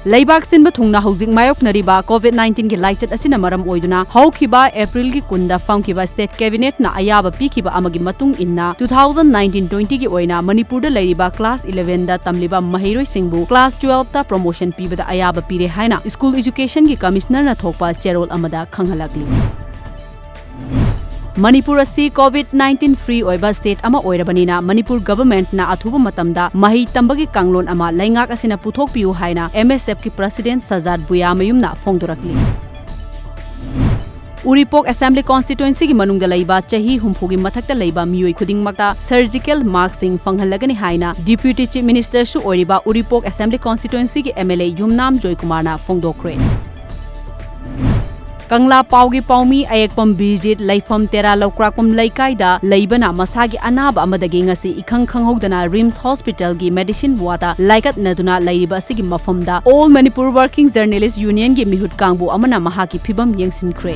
Laibak sinba thungna housing mayoknariba COVID-19 gi laichat asina maram oiduna haukiba April gi kunda foundkiba state cabinet na ayaba pikiba amagi matung inna 2019-20 gi oina Manipur da lairiba class 11 da tamliba mahiroi singbu class 12 ta promotion pibada ayaba pire haina school education gi commissioner na thokpa cherol amada khanghalakli. Manipur asi COVID-19 free oiba state ama oirabanina Manipur government na athuba matamda mahi tambagi kanglon ama laingak asina puthok piu haina MSF ki president Sajad Buya mayumna fongdorakli. Uripok Assembly Constituency ki manungda laiba chahi humpugi mathakta laiba miyoi khudingmakta surgical marksing fanghalagani haina Deputy Chief Minister su oiriba Uripok Assembly Constituency ki MLA Yumnam Joy Kumar na fongdokre. Kangla Paugi Paumi Ayekpam Bijit Laifam Tera Laukrakum Laikaida Laibana Masagi Anaba Amadagi ngasi ikhang khanghodana Rims Hospital gi medicine wata laikat naduna laiba sigi mafamda All Manipur Working Journalists Union gi mihut kangbu amana mahaki phibam yengsinkre.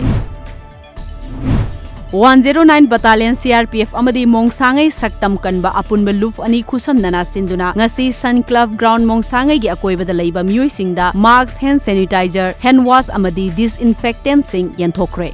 109 Battalion CRPF amadi Mongsangai saktam kanba apunba luf ani khusam nana sinduna ngasi Sun Club Ground Mongsangai gi akoibada laiba miyoi singda mask, hand sanitizer, hand wash amadi disinfectant sing yanthokre.